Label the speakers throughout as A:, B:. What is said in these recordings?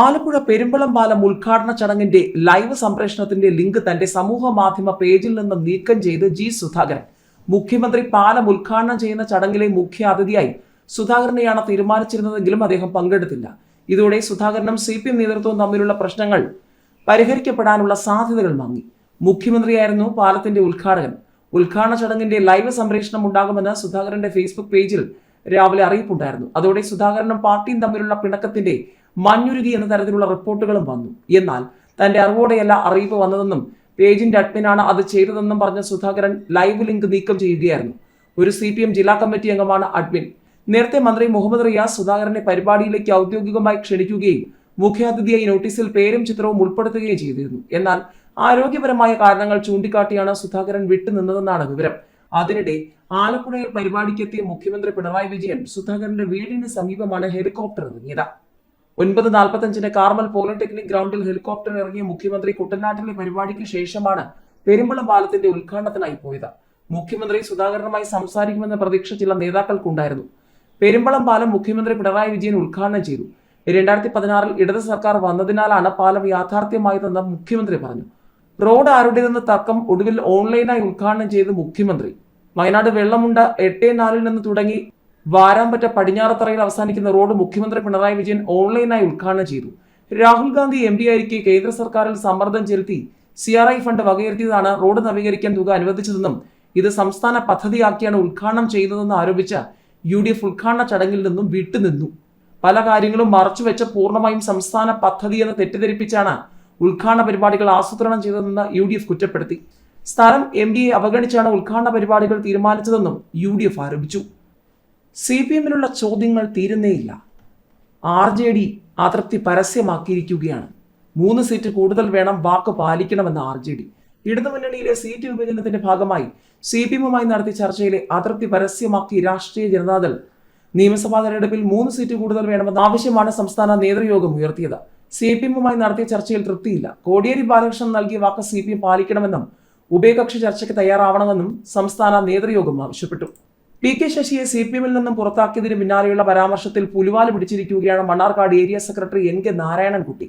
A: ആലപ്പുഴ പെരുമ്പളം പാലം ഉദ്ഘാടന ചടങ്ങിന്റെ ലൈവ് സംപ്രേഷണത്തിന്റെ ലിങ്ക് തന്റെ സമൂഹ മാധ്യമ പേജിൽ നിന്ന് നീക്കം ചെയ്ത് ജി സുധാകരൻ. മുഖ്യമന്ത്രി പാലം ഉദ്ഘാടനം ചെയ്യുന്ന ചടങ്ങിലെ മുഖ്യ അതിഥിയായി സുധാകരനെയാണ് തീരുമാനിച്ചിരുന്നതെങ്കിലും അദ്ദേഹം പങ്കെടുത്തില്ല. ഇതോടെ സുധാകരനും CPM നേതൃത്വവും തമ്മിലുള്ള പ്രശ്നങ്ങൾ പരിഹരിക്കപ്പെടാനുള്ള സാധ്യതകൾ മങ്ങി. മുഖ്യമന്ത്രിയായിരുന്നു പാലത്തിന്റെ ഉദ്ഘാടകൻ. ഉദ്ഘാടന ചടങ്ങിന്റെ ലൈവ് സംപ്രേഷണം ഉണ്ടാകുമെന്ന് സുധാകരന്റെ ഫേസ്ബുക്ക് പേജിൽ രാവിലെ അറിയിപ്പുണ്ടായിരുന്നു. അതോടെ സുധാകരനും പാർട്ടിയും തമ്മിലുള്ള പിണക്കത്തിന്റെ മഞ്ഞുരുകി എന്ന തരത്തിലുള്ള റിപ്പോർട്ടുകളും വന്നു. എന്നാൽ തന്റെ അറിവോടെയല്ല അറിയിപ്പ് വന്നതെന്നും പേജിന്റെ അഡ്മിനാണ് അത് ചെയ്തതെന്നും പറഞ്ഞ സുധാകരൻ ലൈവ് ലിങ്ക് നീക്കം ചെയ്യുകയായിരുന്നു. ഒരു CPM ജില്ലാ കമ്മിറ്റി അംഗമാണ് അഡ്മിൻ. നേരത്തെ മന്ത്രി മുഹമ്മദ് റിയാസ് സുധാകരനെ പരിപാടിയിലേക്ക് ഔദ്യോഗികമായി ക്ഷണിക്കുകയും മുഖ്യാതിഥിയായി നോട്ടീസിൽ പേരും ചിത്രവും ഉൾപ്പെടുത്തുകയും ചെയ്തിരുന്നു. എന്നാൽ ആരോഗ്യപരമായ കാരണങ്ങൾ ചൂണ്ടിക്കാട്ടിയാണ് സുധാകരൻ വിട്ടുനിന്നതെന്നാണ് വിവരം. അതിനിടെ ആലപ്പുഴയിൽ പരിപാടിക്കെത്തിയ മുഖ്യമന്ത്രി പിണറായി വിജയൻ സുധാകരന്റെ വീടിന് സമീപമാണ് ഹെലികോപ്റ്റർ ഇറങ്ങിയത്. 9:45 കാർമൽ പോളിടെക്നിക് ഗ്രൗണ്ടിൽ ഹെലികോപ്റ്റർ ഇറങ്ങിയ മുഖ്യമന്ത്രി കുട്ടനാട്ടിലെ പരിപാടിക്ക് ശേഷമാണ് പെരുമ്പളം പാലത്തിന്റെ ഉദ്ഘാടനത്തിനായി പോയത്. മുഖ്യമന്ത്രി സുധാകരനുമായി സംസാരിക്കുമെന്ന പ്രതീക്ഷ ചില നേതാക്കൾക്കുണ്ടായിരുന്നു. പെരുമ്പളം പാലം മുഖ്യമന്ത്രി പിണറായി വിജയൻ ഉദ്ഘാടനം ചെയ്തു. 2016 ഇടത് സർക്കാർ വന്നതിനാലാണ് പാലം യാഥാർത്ഥ്യമായതെന്ന് മുഖ്യമന്ത്രി പറഞ്ഞു. റോഡ് ആരുടേതെന്ന തർക്കം ഒടുവിൽ ഓൺലൈനായി ഉദ്ഘാടനം ചെയ്ത് മുഖ്യമന്ത്രി. വയനാട് വെള്ളമുണ്ട 8-4 നിന്ന് തുടങ്ങി വാരാമ്പറ്റ പടിഞ്ഞാറത്തറയിൽ അവസാനിക്കുന്ന റോഡ് മുഖ്യമന്ത്രി പിണറായി വിജയൻ ഓൺലൈനായി ഉദ്ഘാടനം ചെയ്തു. രാഹുൽ ഗാന്ധി MP ആയിരിക്കെ കേന്ദ്ര സർക്കാരിൽ സമ്മർദ്ദം ചെലുത്തി CRI ഫണ്ട് വകയിരുത്തിയതാണ് റോഡ് നവീകരിക്കാൻ തുക അനുവദിച്ചതെന്നും ഇത് സംസ്ഥാന പദ്ധതിയാക്കിയാണ് ഉദ്ഘാടനം ചെയ്യുന്നതെന്ന് ആരോപിച്ച UDF ഉദ്ഘാടന ചടങ്ങിൽ നിന്നും വിട്ടുനിന്നു. പല കാര്യങ്ങളും മറച്ചുവെച്ച് പൂർണ്ണമായും സംസ്ഥാന പദ്ധതിയെന്ന് തെറ്റിദ്ധരിപ്പിച്ചാണ് ഉദ്ഘാടന പരിപാടികൾ ആസൂത്രണം ചെയ്തതെന്ന് UDF കുറ്റപ്പെടുത്തി. സ്ഥലം MDയെ അവഗണിച്ചാണ് ഉദ്ഘാടന പരിപാടികൾ തീരുമാനിച്ചതെന്നും UDF ആരോപിച്ചു. CPMലുള്ള ചോദ്യങ്ങൾ തീരുന്നേയില്ല. RJD അതൃപ്തി പരസ്യമാക്കിയിരിക്കുകയാണ്. 3 സീറ്റ് കൂടുതൽ വേണം, വാക്ക് പാലിക്കണമെന്ന് RJD. ഇടതുമുന്നണിയിലെ സീറ്റ് വിഭജനത്തിന്റെ ഭാഗമായി CPMുമായി നടത്തിയ ചർച്ചയിലെ അതൃപ്തി പരസ്യമാക്കി രാഷ്ട്രീയ ജനതാദൾ. നിയമസഭാ തെരഞ്ഞെടുപ്പിൽ 3 സീറ്റ് കൂടുതൽ വേണമെന്ന ആവശ്യമാണ് സംസ്ഥാന നേതൃയോഗം ഉയർത്തിയത്. CPMുമായി നടത്തിയ ചർച്ചയിൽ തൃപ്തിയില്ല. കോടിയേരി ബാലകൃഷ്ണൻ നൽകിയ വാക്ക് CPM പാലിക്കണമെന്നും ഉഭയകക്ഷി ചർച്ചയ്ക്ക് തയ്യാറാവണമെന്നും സംസ്ഥാന നേതൃയോഗം ആവശ്യപ്പെട്ടു. PK ശശിയെ CPMിൽ നിന്നും പുറത്താക്കിയതിന് പിന്നാലെയുള്ള പരാമർശത്തിൽ പുലിവാല് പിടിച്ചിരിക്കുകയാണ് Mannarkkad area secretary NK Narayanankutty.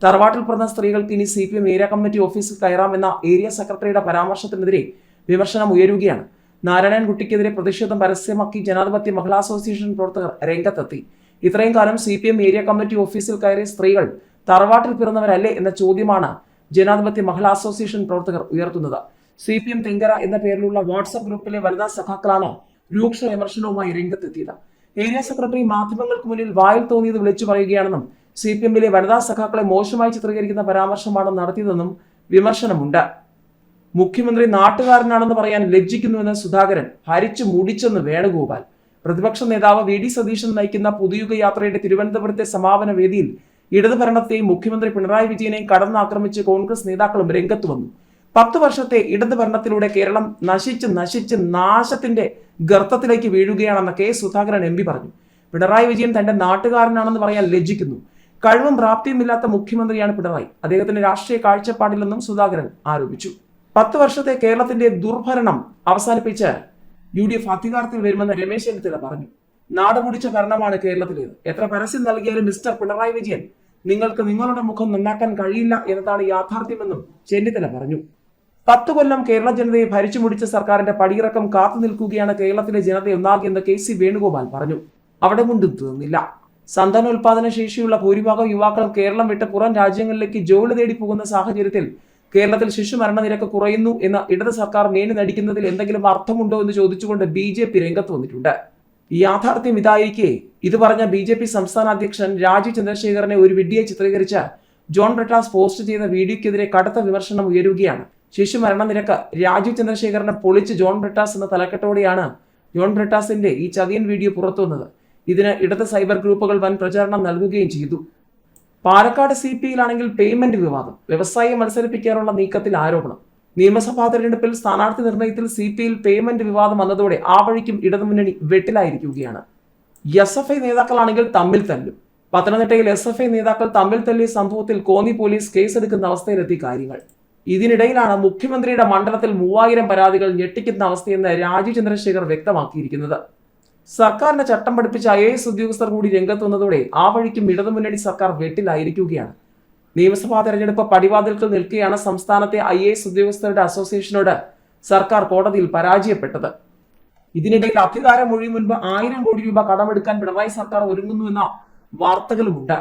A: തറവാട്ടിൽ പിറന്ന സ്ത്രീകൾക്ക് ഇനി CPM ഏരിയ കമ്മിറ്റി ഓഫീസിൽ കയറാമെന്ന ഏരിയ സെക്രട്ടറിയുടെ പരാമർശത്തിനെതിരെ വിമർശനം ഉയരുകയാണ്. നാരായണൻകുട്ടിക്കെതിരെ പ്രതിഷേധം പരസ്യമാക്കി ജനാധിപത്യ മഹിളാ അസോസിയേഷൻ പ്രവർത്തകർ രംഗത്തെത്തി. ഇത്രയും കാലം CPM ഏരിയ കമ്മിറ്റി ഓഫീസിൽ കയറിയ സ്ത്രീകൾ തറവാട്ടിൽ പിറന്നവരല്ലേ എന്ന ചോദ്യമാണ് ജനാധിപത്യ മഹിളാ അസോസിയേഷൻ പ്രവർത്തകർ ഉയർത്തുന്നത്. CPM തെങ്കര എന്ന പേരിലുള്ള വാട്സ്ആപ്പ് ഗ്രൂപ്പിലെ വനിതാ സഖാക്കളാണ് രൂക്ഷ വിമർശനവുമായി രംഗത്തെത്തിയത്. ഏരിയ സെക്രട്ടറി മാധ്യമങ്ങൾക്ക് മുന്നിൽ വായിൽ തോന്നിയത് വിളിച്ചു പറയുകയാണെന്നും CPMിലെ വനിതാ സഖാക്കളെ മോശമായി ചിത്രീകരിക്കുന്ന പരാമർശമാണ് നടത്തിയതെന്നും വിമർശനമുണ്ട്. മുഖ്യമന്ത്രി നാട്ടുകാരനാണെന്ന് പറയാൻ ലജ്ജിക്കുന്നുവെന്ന് സുധാകരൻ. ഹരിച്ചു മുടിച്ചെന്ന് വേണുഗോപാൽ. പ്രതിപക്ഷ നേതാവ് VD സതീശൻ നയിക്കുന്ന പുതുയുഗ യാത്രയുടെ തിരുവനന്തപുരത്തെ സമാപന വേദിയിൽ ഇടതു ഭരണത്തെയും മുഖ്യമന്ത്രി പിണറായി വിജയനെയും കടന്നാക്രമിച്ച് കോൺഗ്രസ് നേതാക്കളും രംഗത്ത് വന്നു. 10 വർഷത്തെ ഇടതു ഭരണത്തിലൂടെ കേരളം നശിച്ച് നാശത്തിന്റെ ഗർത്തത്തിലേക്ക് വീഴുകയാണെന്ന് K സുധാകരൻ MP പറഞ്ഞു. പിണറായി വിജയൻ തന്റെ നാട്ടുകാരനാണെന്ന് പറയാൻ ലജ്ജിക്കുന്നു. കഴിവും പ്രാപ്തിയും ഇല്ലാത്ത മുഖ്യമന്ത്രിയാണ് പിണറായി. അദ്ദേഹത്തിന്റെ രാഷ്ട്രീയ കാഴ്ചപ്പാടില്ലെന്നും സുധാകരൻ ആരോപിച്ചു. 10 വർഷത്തെ കേരളത്തിന്റെ ദുർഭരണം അവസാനിപ്പിച്ച് UDF അധികാരത്തിൽ വരുമെന്ന് രമേശ് ചെന്നിത്തല പറഞ്ഞു. നാടുമുടിച്ച ഭരണമാണ് കേരളത്തിലേത്. എത്ര പരസ്യം നൽകിയാലും മിസ്റ്റർ പിണറായി വിജയൻ, നിങ്ങൾക്ക് നിങ്ങളുടെ മുഖം നന്നാക്കാൻ കഴിയില്ല എന്നതാണ് യാഥാർത്ഥ്യമെന്നും ചെന്നിത്തല പറഞ്ഞു. 10 കൊല്ലം കേരള ജനതയെ ഭരിച്ചു മുടിച്ച സർക്കാരിന്റെ പടിയിറക്കം കാത്തു നിൽക്കുകയാണ് കേരളത്തിലെ ജനതയൊന്നാകിയെന്ന് KC വേണുഗോപാൽ പറഞ്ഞു. അവിടെ കൊണ്ടും തീർന്നില്ല. സന്താനോൽപാദന ശേഷിയുള്ള ഭൂരിഭാഗം യുവാക്കളും കേരളം വിട്ട് പുറം രാജ്യങ്ങളിലേക്ക് ജോലി തേടി പോകുന്ന സാഹചര്യത്തിൽ കേരളത്തിൽ ശിശു മരണനിരക്ക് കുറയുന്നു എന്ന് ഇടത് സർക്കാർ മേനി നടിക്കുന്നതിൽ എന്തെങ്കിലും അർത്ഥമുണ്ടോ എന്ന് ചോദിച്ചുകൊണ്ട് BJP രംഗത്ത് വന്നിട്ടുണ്ട്. ഈ യാഥാർത്ഥ്യം ഇതായിരിക്കെ ഇത് പറഞ്ഞ BJP സംസ്ഥാന അധ്യക്ഷൻ രാജീവ് ചന്ദ്രശേഖരനെ ഒരു വിഡ്ഢിയെ ചിത്രീകരിച്ച ജോൺ ബ്രിട്ടാസ് പോസ്റ്റ് ചെയ്ത വീഡിയോയ്ക്കെതിരെ കടുത്ത വിമർശനം ഉയരുകയാണ്. ശിശു മരണനിരക്ക് രാജീവ് ചന്ദ്രശേഖരനെ പൊളിച്ച് ജോൺ ബ്രിട്ടാസ് എന്ന തലക്കെട്ടോടെയാണ് ജോൺ ബ്രിട്ടാസിന്റെ ഈ ചതിയൻ വീഡിയോ പുറത്തുവന്നത്. ഇതിന് ഇടത് സൈബർ ഗ്രൂപ്പുകൾ വൻ പ്രചാരണം നൽകുകയും ചെയ്തു. പാലക്കാട് CPയിലാണെങ്കിൽ പേയ്മെന്റ് വിവാദം. വ്യവസായിയെ മത്സരിപ്പിക്കാനുള്ള നീക്കത്തിൽ ആരോപണം. നിയമസഭാ തെരഞ്ഞെടുപ്പിൽ സ്ഥാനാർത്ഥി നിർണയത്തിൽ CPയിൽ പേയ്മെന്റ് വിവാദം വന്നതോടെ ആ വഴിക്കും ഇടതുമുന്നണി വെട്ടിലായിരിക്കുകയാണ്. SFI നേതാക്കളാണെങ്കിൽ തമ്മിൽ തല്ലും. പത്തനംതിട്ടയിൽ SFI നേതാക്കൾ തമ്മിൽ തല്ലിയ സംഭവത്തിൽ കോന്നി പോലീസ് കേസെടുക്കുന്ന അവസ്ഥയിലെത്തി കാര്യങ്ങൾ. ഇതിനിടയിലാണ് മുഖ്യമന്ത്രിയുടെ മണ്ഡലത്തിൽ 3000 പരാതികൾ ഞെട്ടിക്കുന്ന അവസ്ഥയെന്ന് രാജീവ് ചന്ദ്രശേഖർ വ്യക്തമാക്കിയിരിക്കുന്നത്. സർക്കാരിന്റെ ചട്ടം പഠിപ്പിച്ച IAS ഉദ്യോഗസ്ഥർ കൂടി രംഗത്ത് വന്നതോടെ ആ വഴിക്കും ഇടതുമുന്നണി സർക്കാർ വെട്ടിലായിരിക്കുകയാണ്. നിയമസഭാ തെരഞ്ഞെടുപ്പ് പടിവാതിൽക്കൽ നിൽക്കെയാണ് സംസ്ഥാനത്തെ IAS ഉദ്യോഗസ്ഥരുടെ അസോസിയേഷനോട് സർക്കാർ കോടതിയിൽ പരാജയപ്പെട്ടത്. ഇതിനിടയിൽ അധികാരം ഒഴിയും മുൻപ് 1000 കോടി രൂപ കടമെടുക്കാൻ പിണറായി സർക്കാർ ഒരുങ്ങുന്നുവെന്ന വാർത്തകളുമുണ്ട്.